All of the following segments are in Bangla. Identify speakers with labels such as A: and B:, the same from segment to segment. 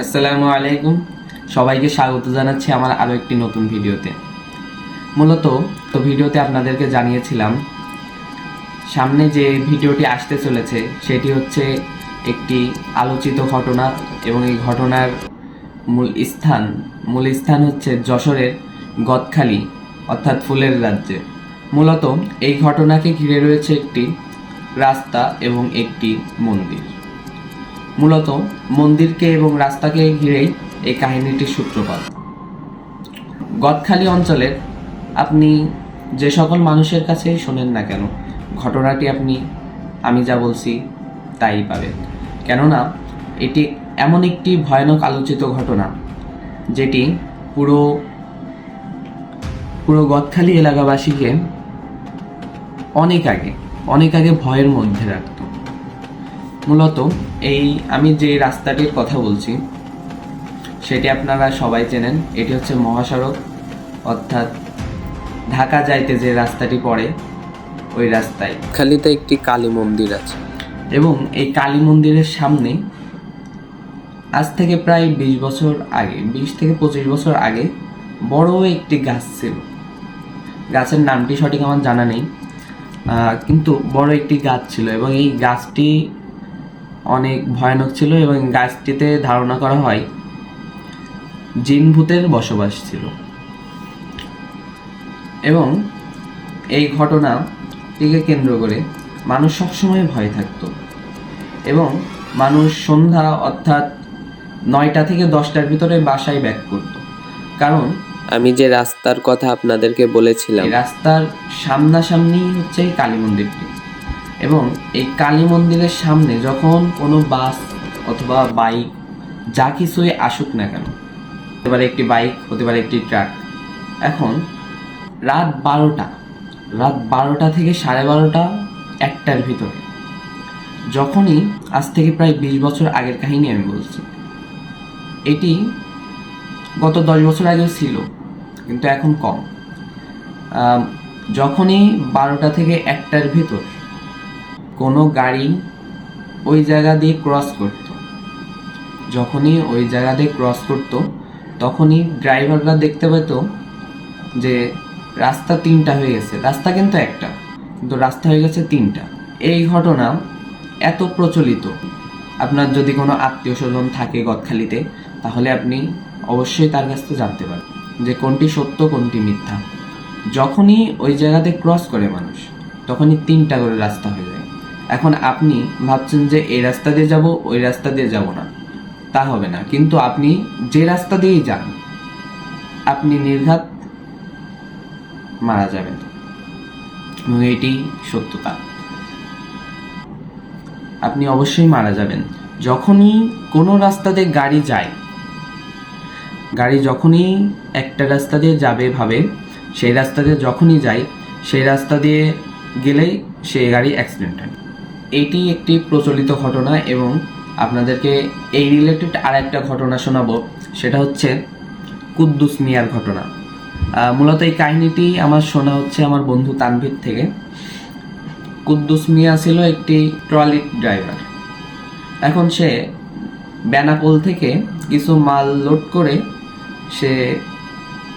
A: আসসালামু আলাইকুম, সবাইকে স্বাগত জানাচ্ছি আমার আরও একটি নতুন ভিডিওতে। মূলত ভিডিওতে আপনাদেরকে জানিয়েছিলাম সামনে যে ভিডিওটি আসতে চলেছে সেটি হচ্ছে একটি আলোচিত ঘটনা এবং এই ঘটনার মূল স্থান হচ্ছে যশোরের গদখালি অর্থাৎ ফুলের রাজ্যে। মূলত এই ঘটনাকে ঘিরে রয়েছে একটি রাস্তা এবং একটি মন্দির। মূলত মন্দিরকে এবং রাস্তাকে ঘিরেই এই কাহিনীটির সূত্রপাত। গদখালি অঞ্চলের আপনি যে সকল মানুষের কাছেই শোনেন না কেন, ঘটনাটি আমি যা বলছি তাই পাবেন। কেননা এটি এমন একটি ভয়ানক আলোচিত ঘটনা যেটি পুরো গদখালি এলাকাবাসীকে অনেক আগে ভয়ের মধ্যে রাখত। মূলত আমি যে রাস্তাটির কথা বলছি সেটি আপনারা সবাই চেনেন। এটি হচ্ছে মহাসড়ক, অর্থাৎ ঢাকা যাইতে যে রাস্তাটি পড়ে ওই রাস্তায়
B: খালিতে একটি কালী মন্দির আছে
A: এবং এই কালী মন্দিরের সামনে আজ থেকে প্রায় 20 থেকে 25 বছর আগে বড় একটি গাছ ছিল। গাছের নামটি সঠিক আমার জানা নেই, কিন্তু বড় একটি গাছ ছিল এবং এই গাছটি অনেক ভয়ানক ছিল এবং গাছটিতে ধারণা করা হয় জিন ভূতের বসবাস ছিল। এবং এই ঘটনাটিকে কেন্দ্র করে মানুষ সবসময় ভয় থাকত এবং মানুষ সন্ধ্যা অর্থাৎ 9টা থেকে 10টার ভিতরে বাসায় ব্যাক করত। কারণ
B: আমি যে রাস্তার কথা আপনাদেরকে বলেছিলাম,
A: এই রাস্তার সামনাসামনি হচ্ছে এই কালী মন্দিরটি এবং এই কালী মন্দিরের সামনে যখন কোনো বাস অথবা বাইক যা কিছুই আসুক না কেন, হতে পারে একটি বাইক, হতে পারে একটি ট্রাক, এখন রাত 12টা থেকে 12:30 1টার ভিতরে, যখনই আজ থেকে প্রায় 20 বছর আগের কাহিনী আমি বলছি, এটি গত 10 বছর আগেও ছিল কিন্তু এখন কম। যখনই 12টা থেকে 1টার ভিতর কোনো গাড়ি ওই জায়গা দিয়ে ক্রস করত, তখনই ড্রাইভাররা দেখতে পেত যে রাস্তা 3টা হয়ে গেছে। রাস্তা কিন্তু একটা, কিন্তু রাস্তা হয়ে গেছে 3টা। এই ঘটনা এত প্রচলিত, আপনার যদি কোনো আত্মীয় স্বজন থাকে গদখালিতে, তাহলে আপনি অবশ্যই তার কাছ থেকে জানতে পারবেন যে কোনটি সত্য কোনটি মিথ্যা। যখনই ওই জায়গাতে ক্রস করে মানুষ, তখনই 3টা করে রাস্তা হয়ে যায়। এখন আপনি ভাবছেন যে এই রাস্তা দিয়ে যাব, ওই রাস্তা দিয়ে যাব না, তা হবে না। কিন্তু আপনি যে রাস্তা দিয়েই যান, আপনি নির্ঘাত মারা যাবেন এবং এটি সত্যতা। আপনি অবশ্যই মারা যাবেন। যখনই কোনো রাস্তা দিয়ে গাড়ি যখনই একটা রাস্তা দিয়ে যাবে ভাবে, সেই রাস্তা দিয়ে যখনই যায়, সেই রাস্তা দিয়ে গেলেই সেই গাড়ি অ্যাক্সিডেন্ট হয়। এটি একটি প্রচলিত ঘটনা এবং আপনাদেরকে এই রিলেটেড আর একটা ঘটনা শোনাবো, সেটা হচ্ছে কুদ্দুস মিয়ার ঘটনা। মূলত এই কাহিনীটি আমার শোনা হচ্ছে আমার বন্ধু তানভীর থেকে। কুদ্দুস মিয়া ছিল একটি ট্রলি ড্রাইভার। এখন সে বেনাপোল থেকে কিছু মাল লোড করে সে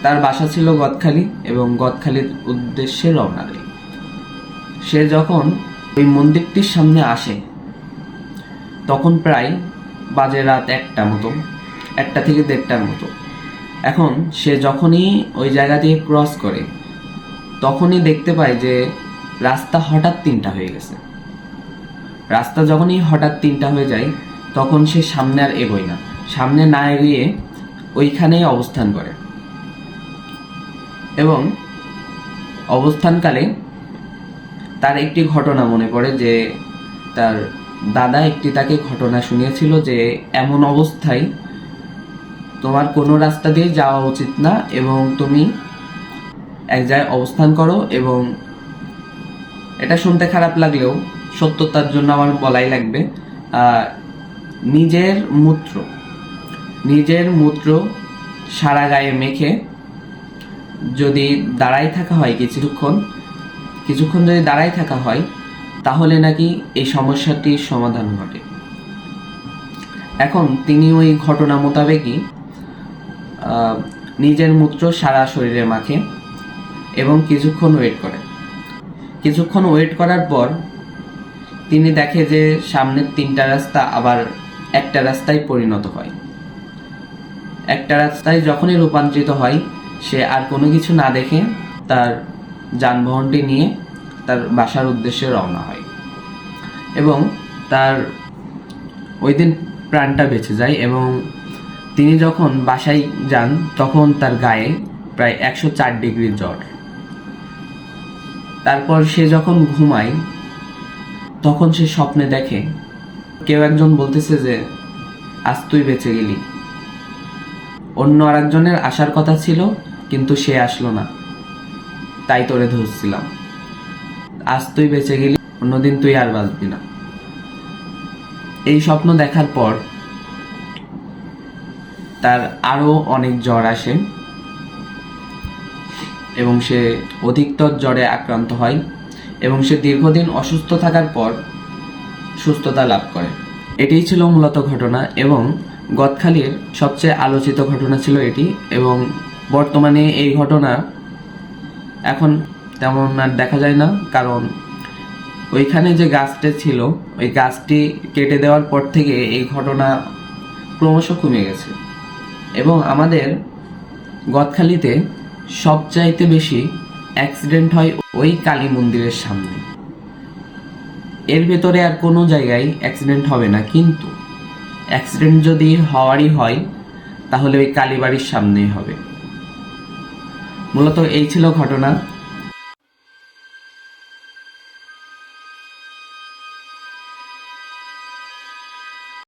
A: তার বাসা ছিল গদখালি এবং গদখালির উদ্দেশ্যে রওনা দেয়। সে যখন ওই মন্দিরটির সামনে আসে তখন প্রায় বাজে রাত 1টা থেকে 1:30টার মতো। এখন সে যখনই ওই জায়গা দিয়ে ক্রস করে, তখনই দেখতে পায় যে রাস্তা হঠাৎ 3টা হয়ে গেছে। রাস্তা যখনই হঠাৎ 3টা হয়ে যায়, তখন সে সামনে আর এগোয় না, সামনে না এগিয়ে ওইখানেই অবস্থান করে এবং অবস্থানকালে তার একটি ঘটনা মনে পড়ে যে তার দাদা তাকে ঘটনা শুনিয়েছিল যে এমন অবস্থায় তোমার কোনো রাস্তা দিয়ে যাওয়া উচিত না এবং তুমি এক জায়গায় অবস্থান করো। এবং এটা শুনতে খারাপ লাগলেও সত্যতার জন্য আমার বলাই লাগবে, নিজের মূত্র সারা গায়ে মেখে যদি দাঁড়াই থাকা হয় কিছুক্ষণ যদি দাঁড়াই থাকা হয়, তাহলে নাকি এই সমস্যাটির সমাধান ঘটে। এখন তিনি ওই ঘটনা মোতাবেকই নিজের মূত্র সারা শরীরে মাখে এবং কিছুক্ষণ ওয়েট করার পর তিনি দেখে যে সামনের 3টা রাস্তা আবার একটা রাস্তায় পরিণত হয়। একটা রাস্তায় যখনই রূপান্তরিত হয়, সে আর কোনো কিছু না দেখে তার যানবাহনটি নিয়ে তার বাসার উদ্দেশ্যে রওনা হয় এবং তার ওই দিন প্রাণটা বেঁচে যায়। এবং তিনি যখন বাসায় যান তখন তার গায়ে প্রায় 104 ডিগ্রি জ্বর। তারপর সে যখন ঘুমায় তখন সে স্বপ্নে দেখে কেউ একজন বলতেছে যে আজ তুই বেঁচে গেলি। অন্য আরেকজনের আসার কথা ছিল কিন্তু সে আসলো না, তাই তোরে ধরছিলাম। আজ তুই বেঁচে গেলি, অন্যদিন তুই আর বাঁচবি না। এই স্বপ্ন দেখার পর তার আরো অনেক জ্বর আসে এবং সে অধিকতর জ্বরে আক্রান্ত হয় এবং সে দীর্ঘদিন অসুস্থ থাকার পর সুস্থতা লাভ করে। এটিই ছিল মূলত ঘটনা এবং গদখালির সবচেয়ে আলোচিত ঘটনা ছিল এটি। এবং বর্তমানে এই ঘটনা এখন তেমন আর দেখা যায় না, কারণ ওইখানে যে গাছটি ছিল ওই গাছটি কেটে দেওয়ার পর থেকে এই ঘটনা ক্রমশ কমে গেছে। এবং আমাদের গদখালিতে সবচাইতে বেশি অ্যাক্সিডেন্ট হয় ওই কালী মন্দিরের সামনে। এর ভেতরে আর কোনো জায়গায় অ্যাক্সিডেন্ট হবে না, কিন্তু অ্যাক্সিডেন্ট যদি হওয়ারই হয় তাহলে ওই কালীবাড়ির সামনেই হবে। মূলত এই ছিল ঘটনা।